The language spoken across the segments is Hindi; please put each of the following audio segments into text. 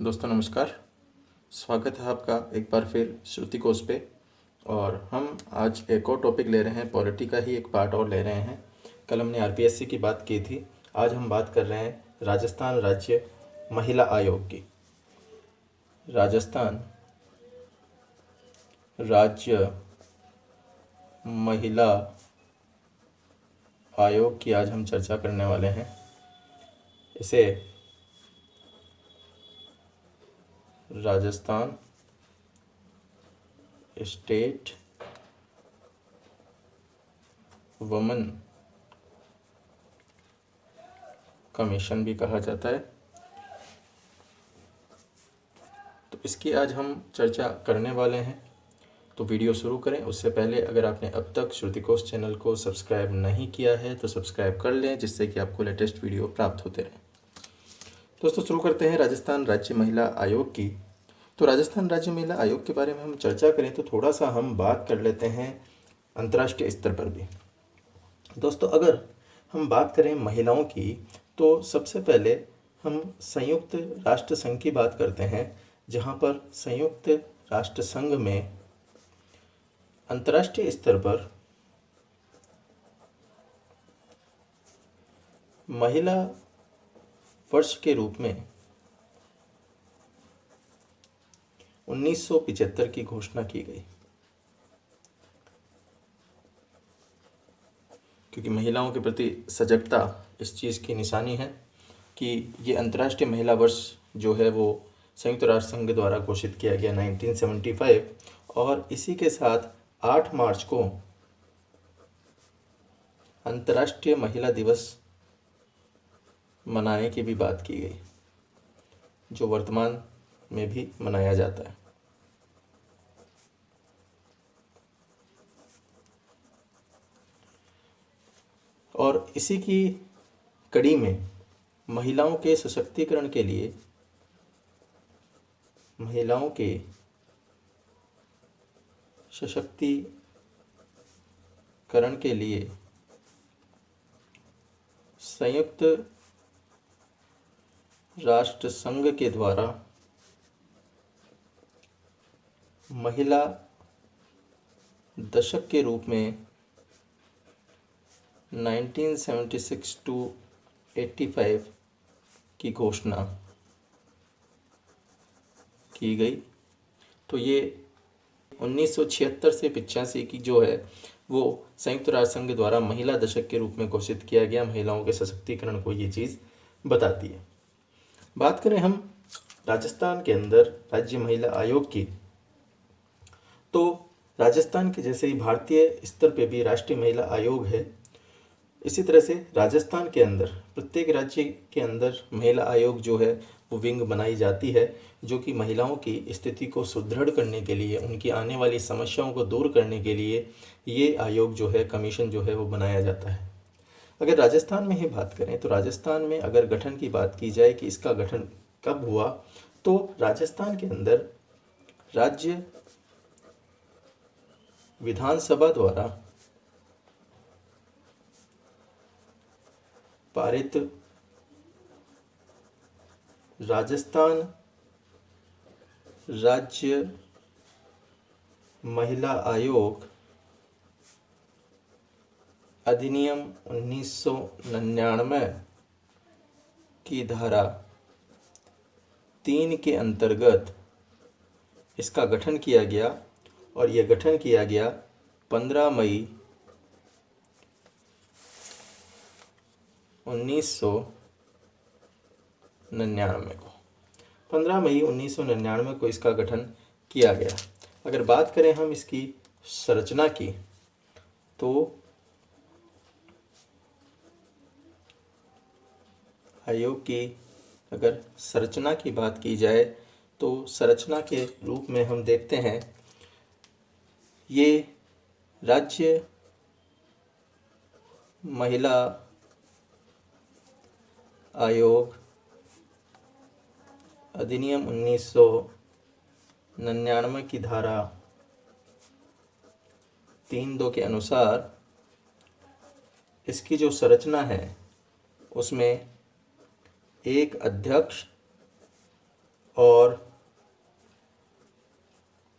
दोस्तों नमस्कार। स्वागत है आपका एक बार फिर श्रुति कोश पे। और हम आज एक और टॉपिक ले रहे हैं, पॉलिटी का ही एक पार्ट और ले रहे हैं। कल हमने आरपीएससी की बात की थी, आज हम बात कर रहे हैं राजस्थान राज्य महिला आयोग की। राजस्थान राज्य महिला आयोग की आज हम चर्चा करने वाले हैं। इसे राजस्थान स्टेट वुमेन कमीशन भी कहा जाता है। तो इसकी आज हम चर्चा करने वाले हैं। तो वीडियो शुरू करें उससे पहले अगर आपने अब तक श्रुतिकोश चैनल को सब्सक्राइब नहीं किया है तो सब्सक्राइब कर लें, जिससे कि आपको लेटेस्ट वीडियो प्राप्त होते रहें। दोस्तों शुरू करते हैं राजस्थान राज्य महिला आयोग की। तो राजस्थान राज्य महिला आयोग के बारे में हम चर्चा करें तो थोड़ा सा हम बात कर लेते हैं अंतर्राष्ट्रीय स्तर पर भी। दोस्तों अगर हम बात करें महिलाओं की तो सबसे पहले हम संयुक्त राष्ट्र संघ की बात करते हैं, जहां पर संयुक्त राष्ट्र संघ में अंतर्राष्ट्रीय स्तर पर महिला वर्ष के रूप में 1975 की घोषणा की गई, क्योंकि महिलाओं के प्रति सजगता इस चीज़ की निशानी है कि ये अंतर्राष्ट्रीय महिला वर्ष जो है वो संयुक्त राष्ट्र संघ द्वारा घोषित किया गया 1975। और इसी के साथ 8 मार्च को अंतर्राष्ट्रीय महिला दिवस मनाने की भी बात की गई, जो वर्तमान में भी मनाया जाता है। और इसी की कड़ी में महिलाओं के सशक्तिकरण के लिए, महिलाओं के सशक्तिकरण के लिए संयुक्त राष्ट्र संघ के द्वारा महिला दशक के रूप में 1976 टू 85 की घोषणा की गई। तो ये 1976 से 85 की जो है वो संयुक्त राष्ट्र संघ द्वारा महिला दशक के रूप में घोषित किया गया। महिलाओं के सशक्तिकरण को ये चीज़ बताती है। बात करें हम राजस्थान के अंदर राज्य महिला आयोग की, तो राजस्थान के जैसे ही भारतीय स्तर पे भी राष्ट्रीय महिला आयोग है, इसी तरह से राजस्थान के अंदर प्रत्येक राज्य के अंदर महिला आयोग जो है वो विंग बनाई जाती है, जो कि महिलाओं की स्थिति को सुदृढ़ करने के लिए, उनकी आने वाली समस्याओं को दूर करने के लिए ये आयोग जो है, कमीशन जो है वो बनाया जाता है। अगर राजस्थान में ही बात करें तो राजस्थान में अगर गठन की बात की जाए कि इसका गठन कब हुआ, तो राजस्थान के अंदर राज्य विधानसभा द्वारा पारित राजस्थान राज्य महिला आयोग अधिनियम 1999 की धारा 3 के अंतर्गत इसका गठन किया गया। और यह गठन किया गया 15 मई 1999 को। 15 मई 1999 को इसका गठन किया गया। अगर बात करें हम इसकी संरचना की, तो आयोग की अगर संरचना की बात की जाए तो संरचना के रूप में हम देखते हैं ये राज्य महिला आयोग अधिनियम 1999 की धारा 3(2) के अनुसार इसकी जो संरचना है उसमें एक अध्यक्ष और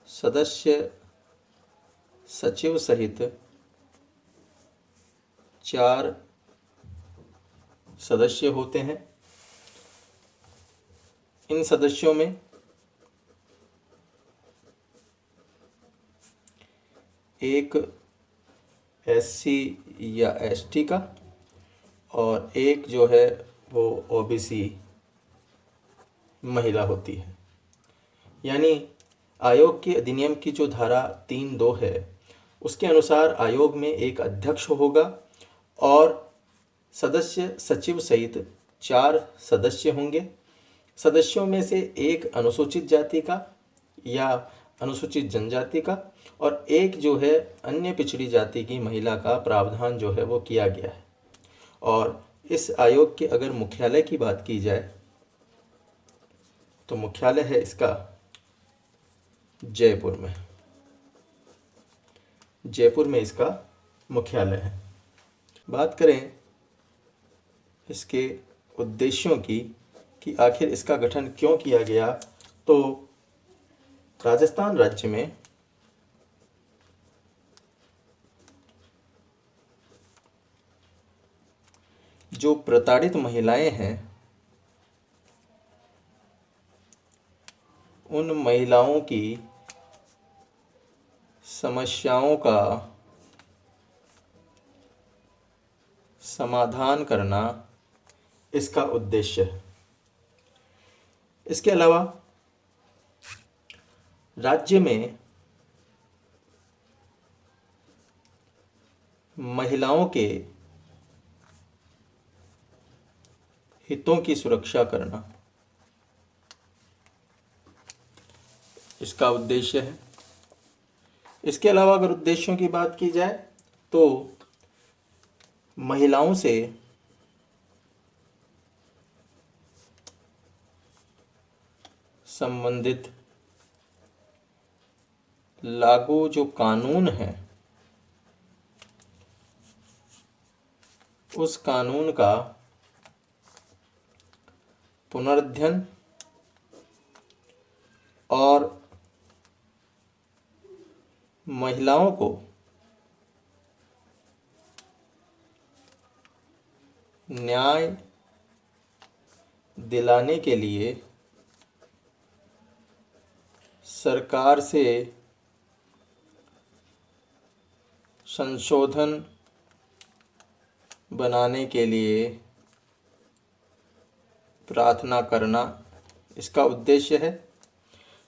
सदस्य सचिव सहित 4 सदस्य होते हैं। इन सदस्यों में एक एससी या एसटी का और एक जो है वो ओबीसी महिला होती है। यानी आयोग के अधिनियम की जो धारा 3(2) है उसके अनुसार आयोग में एक अध्यक्ष होगा और सदस्य सचिव सहित 4 सदस्य होंगे। सदस्यों में से एक अनुसूचित जाति का या अनुसूचित जनजाति का और एक जो है अन्य पिछड़ी जाति की महिला का प्रावधान जो है वो किया गया है। और इस आयोग के अगर मुख्यालय की बात की जाए तो मुख्यालय है इसका जयपुर में। जयपुर में इसका मुख्यालय है। बात करें इसके उद्देश्यों की कि आखिर इसका गठन क्यों किया गया, तो राजस्थान राज्य में जो प्रताड़ित महिलाएं हैं उन महिलाओं की समस्याओं का समाधान करना इसका उद्देश्य है। इसके अलावा राज्य में महिलाओं के हितों की सुरक्षा करना इसका उद्देश्य है। इसके अलावा अगर उद्देश्यों की बात की जाए तो महिलाओं से संबंधित लागू जो कानून है उस कानून का पुनर्अध्ययन और महिलाओं को न्याय दिलाने के लिए सरकार से संशोधन बनाने के लिए प्रार्थना करना इसका उद्देश्य है।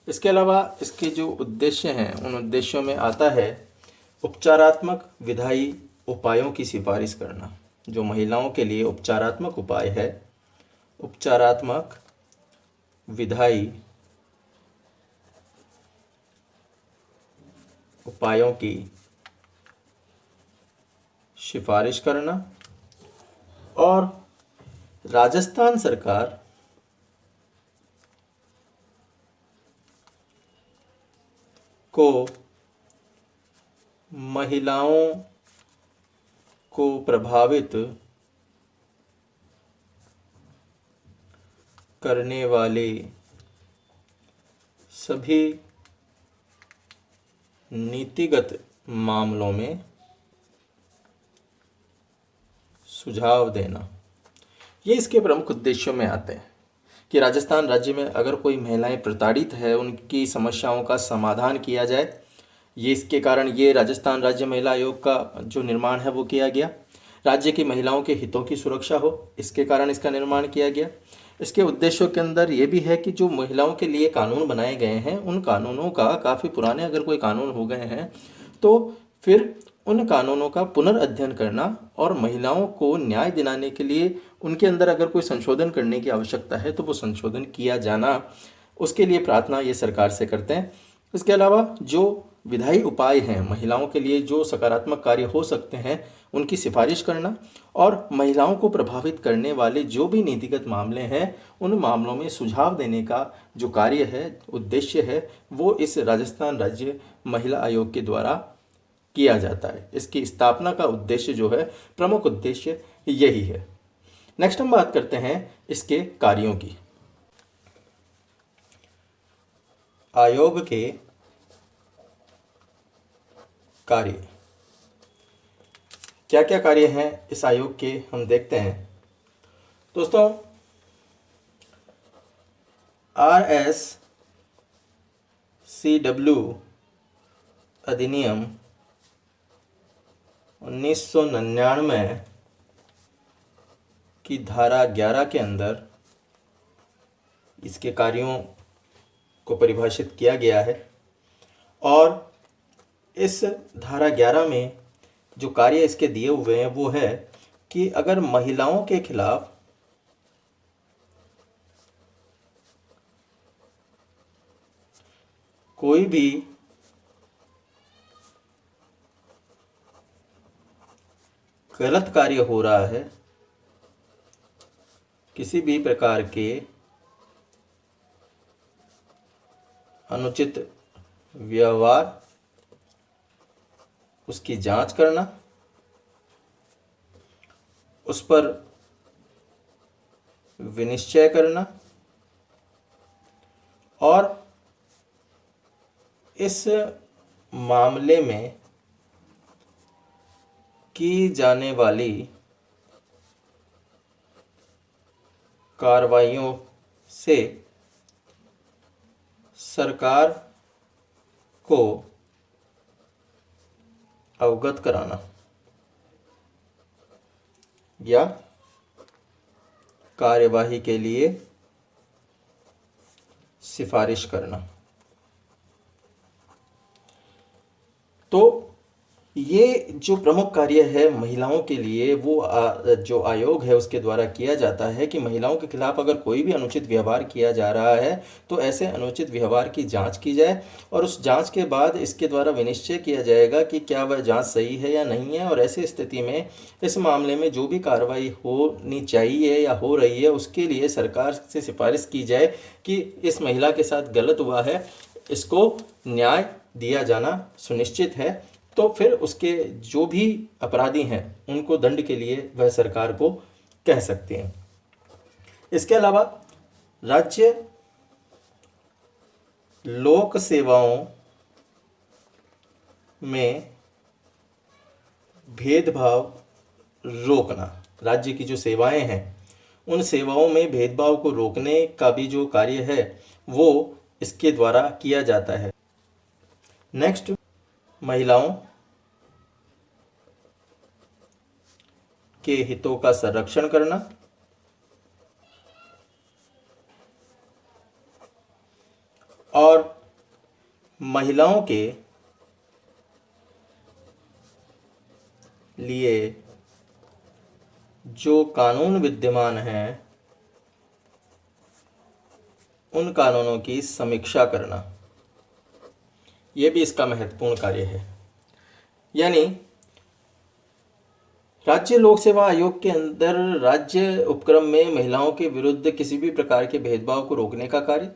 इसके अलावा इसके जो उद्देश्य हैं उन उद्देश्यों में आता है उपचारात्मक विधायी उपायों की सिफारिश करना। जो महिलाओं के लिए उपचारात्मक उपाय है, उपचारात्मक विधायी उपायों की सिफारिश करना। और राजस्थान सरकार को महिलाओं को प्रभावित करने वाले सभी नीतिगत मामलों में सुझाव देना, ये इसके प्रमुख उद्देश्यों में आते हैं कि राजस्थान राज्य में अगर कोई महिलाएं प्रताड़ित है उनकी समस्याओं का समाधान किया जाए। ये इसके कारण ये राजस्थान राज्य महिला आयोग का जो निर्माण है वो किया गया। राज्य की महिलाओं के हितों की सुरक्षा हो इसके कारण इसका निर्माण किया गया। इसके उद्देश्यों के अंदर ये भी है कि जो महिलाओं के लिए कानून बनाए गए हैं उन कानूनों का काफ़ी पुराने अगर कोई कानून हो गए हैं तो फिर उन कानूनों का पुनर्अध्ययन करना और महिलाओं को न्याय दिलाने के लिए उनके अंदर अगर कोई संशोधन करने की आवश्यकता है तो वो संशोधन किया जाना, उसके लिए प्रार्थना ये सरकार से करते हैं। इसके अलावा जो विधायी उपाय हैं महिलाओं के लिए जो सकारात्मक कार्य हो सकते हैं उनकी सिफारिश करना और महिलाओं को प्रभावित करने वाले जो भी नीतिगत मामले हैं उन मामलों में सुझाव देने का जो कार्य है, उद्देश्य है, वो इस राजस्थान राज्य महिला आयोग के द्वारा किया जाता है। इसकी स्थापना का उद्देश्य जो है, प्रमुख उद्देश्य यही है। नेक्स्ट हम बात करते हैं इसके कार्यों की। आयोग के कार्य। क्या क्या कार्य हैं इस आयोग के, हम देखते हैं। दोस्तों, RSCW अधिनियम 1999 की धारा 11 के अंदर इसके कार्यों को परिभाषित किया गया है। और इस धारा 11 में जो कार्य इसके दिए हुए हैं वो है कि अगर महिलाओं के खिलाफ कोई भी गलत कार्य हो रहा है, किसी भी प्रकार के अनुचित व्यवहार, उसकी जांच करना, उस पर विनिश्चय करना और इस मामले में की जाने वाली कार्रवाइयों से सरकार को अवगत कराना या कार्यवाही के लिए सिफारिश करना। तो ये जो प्रमुख कार्य है महिलाओं के लिए, वो जो आयोग है उसके द्वारा किया जाता है कि महिलाओं के खिलाफ अगर कोई भी अनुचित व्यवहार किया जा रहा है तो ऐसे अनुचित व्यवहार की जांच की जाए और उस जांच के बाद इसके द्वारा विनिश्चय किया जाएगा कि क्या वह जांच सही है या नहीं है। और ऐसी स्थिति में इस मामले में जो भी कार्रवाई होनी चाहिए या हो रही है उसके लिए सरकार से सिफारिश की जाए कि इस महिला के साथ गलत हुआ है, इसको न्याय दिया जाना सुनिश्चित है। तो फिर उसके जो भी अपराधी हैं उनको दंड के लिए वह सरकार को कह सकते हैं। इसके अलावा राज्य लोक सेवाओं में भेदभाव रोकना, राज्य की जो सेवाएं हैं उन सेवाओं में भेदभाव को रोकने का भी जो कार्य है वो इसके द्वारा किया जाता है। नेक्स्ट, महिलाओं के हितों का संरक्षण करना और महिलाओं के लिए जो कानून विद्यमान हैं उन कानूनों की समीक्षा करना, ये भी इसका महत्वपूर्ण कार्य है। यानी राज्य लोक सेवा आयोग के अंदर राज्य उपक्रम में महिलाओं के विरुद्ध किसी भी प्रकार के भेदभाव को रोकने का कार्य।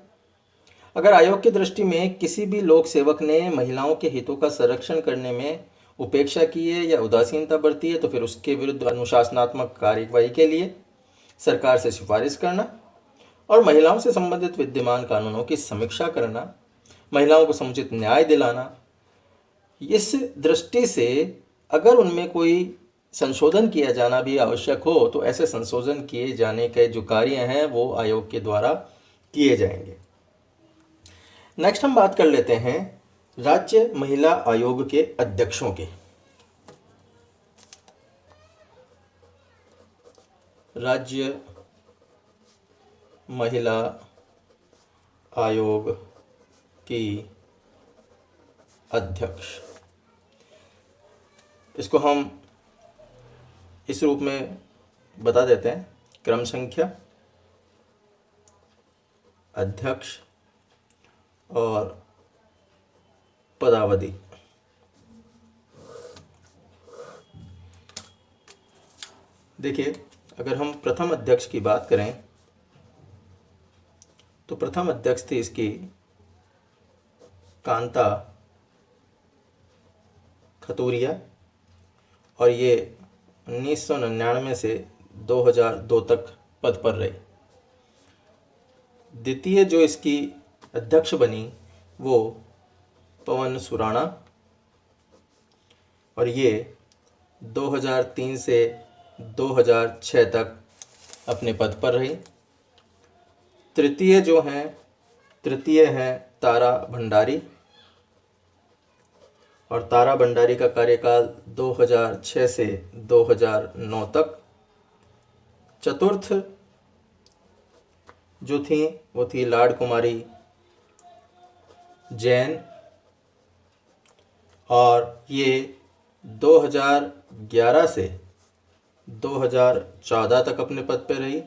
अगर आयोग की दृष्टि में किसी भी लोक सेवक ने महिलाओं के हितों का संरक्षण करने में उपेक्षा की है या उदासीनता बरती है तो फिर उसके विरुद्ध अनुशासनात्मक कार्यवाही के लिए सरकार से सिफारिश करना और महिलाओं से संबंधित विद्यमान कानूनों की समीक्षा करना, महिलाओं को समुचित न्याय दिलाना। इस दृष्टि से अगर उनमें कोई संशोधन किया जाना भी आवश्यक हो तो ऐसे संशोधन किए जाने के जो कार्य हैं वो आयोग के द्वारा किए जाएंगे। नेक्स्ट हम बात कर लेते हैं राज्य महिला आयोग के अध्यक्षों के। राज्य महिला आयोग की अध्यक्ष, इसको हम इस रूप में बता देते हैं: क्रम संख्या, अध्यक्ष और पदावधि। देखिए, अगर हम प्रथम अध्यक्ष की बात करें तो प्रथम अध्यक्ष थी इसकी कांता खतूरिया और ये 1999 से 2002 तक पद पर रही। द्वितीय जो इसकी अध्यक्ष बनी वो पवन सुराणा, और ये 2003 से 2006 तक अपने पद पर रही। तृतीय हैं तारा भंडारी, और तारा भंडारी का कार्यकाल 2006 से 2009 तक। चतुर्थ जो थी वो थी लाड कुमारी जैन, और ये 2011 से 2014 तक अपने पद पे रही।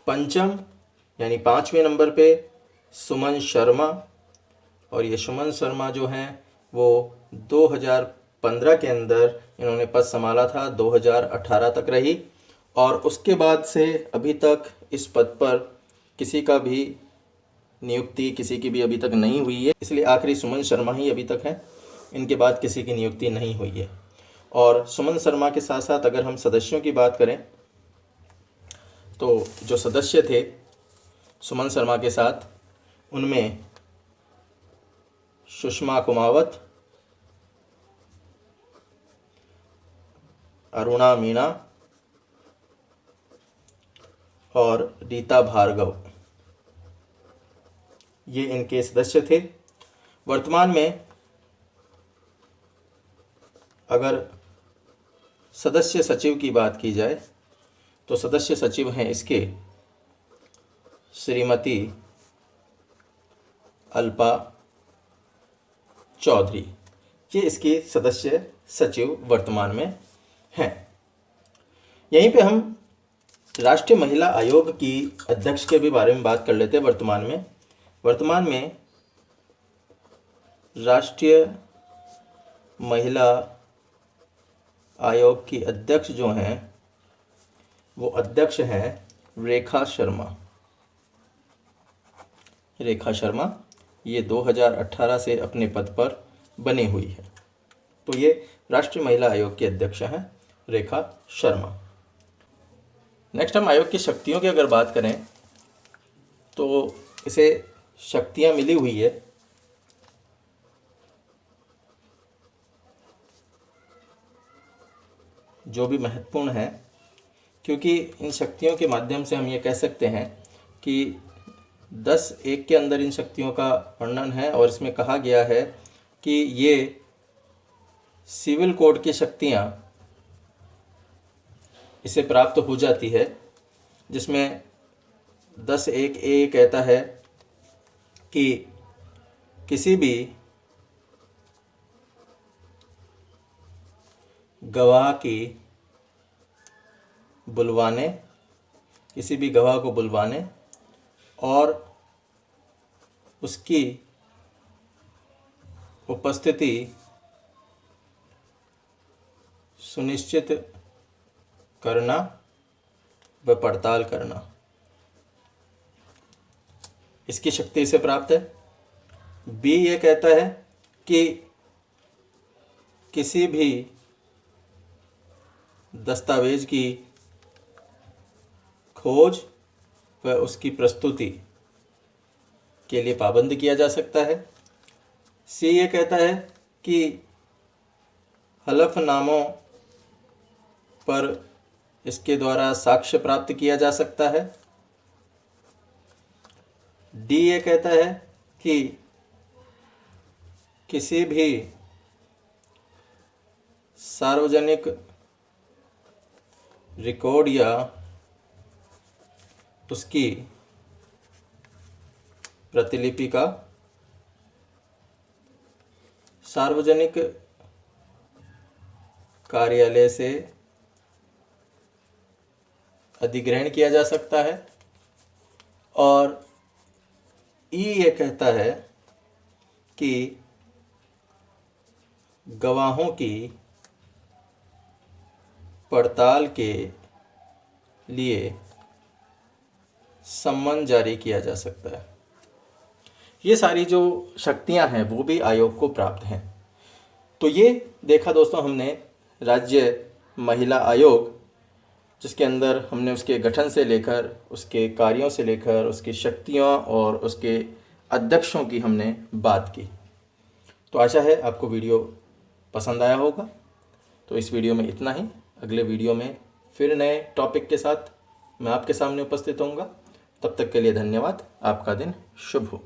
पंचम यानी 5वें नंबर पे सुमन शर्मा, और ये सुमन शर्मा जो हैं वो 2015 के अंदर इन्होंने पद संभाला था, 2018 तक रही, और उसके बाद से अभी तक इस पद पर किसी का भी नियुक्ति किसी की भी अभी तक नहीं हुई है, इसलिए आखिरी सुमन शर्मा ही अभी तक हैं, इनके बाद किसी की नियुक्ति नहीं हुई है। और सुमन शर्मा के साथ साथ अगर हम सदस्यों की बात करें तो जो सदस्य थे सुमन शर्मा के साथ, उनमें सुषमा कुमावत, अरुणा मीणा और रीता भार्गव, ये इनके सदस्य थे। वर्तमान में अगर सदस्य सचिव की बात की जाए तो सदस्य सचिव हैं इसके श्रीमती अल्पा चौधरी, ये इसकी सदस्य सचिव वर्तमान में हैं। यहीं पे हम राष्ट्रीय महिला आयोग की अध्यक्ष के भी बारे में बात कर लेते हैं। वर्तमान में राष्ट्रीय महिला आयोग की अध्यक्ष जो हैं वो अध्यक्ष हैं रेखा शर्मा। ये 2018 से अपने पद पर बनी हुई है। तो ये राष्ट्रीय महिला आयोग की अध्यक्ष हैं रेखा शर्मा। नेक्स्ट हम आयोग की शक्तियों की अगर बात करें तो इसे शक्तियां मिली हुई है जो भी महत्वपूर्ण है, क्योंकि इन शक्तियों के माध्यम से हम ये कह सकते हैं कि 10(1) के अंदर इन शक्तियों का वर्णन है, और इसमें कहा गया है कि ये सिविल कोड की शक्तियाँ इसे प्राप्त हो जाती है, जिसमें 10(1) ए कहता है कि किसी भी गवाह को बुलवाने और उसकी उपस्थिति सुनिश्चित करना व पड़ताल करना, इसकी शक्ति से प्राप्त है। बी ये कहता है कि किसी भी दस्तावेज की खोज व उसकी प्रस्तुति के लिए पाबंद किया जा सकता है। सी ये कहता है कि हलफनामों पर इसके द्वारा साक्ष्य प्राप्त किया जा सकता है। डी ये कहता है कि किसी भी सार्वजनिक रिकॉर्ड या उसकी प्रतिलिपि का सार्वजनिक कार्यालय से अधिग्रहण किया जा सकता है। और ई ये कहता है कि गवाहों की पड़ताल के लिए सम्मन जारी किया जा सकता है। ये सारी जो शक्तियां हैं वो भी आयोग को प्राप्त हैं। तो ये देखा दोस्तों हमने राज्य महिला आयोग, जिसके अंदर हमने उसके गठन से लेकर उसके कार्यों से लेकर उसकी शक्तियों और उसके अध्यक्षों की हमने बात की। तो आशा है आपको वीडियो पसंद आया होगा। तो इस वीडियो में इतना ही। अगले वीडियो में फिर नए टॉपिक के साथ मैं आपके सामने उपस्थित होऊंगा। तब तक के लिए धन्यवाद। आपका दिन शुभ हो।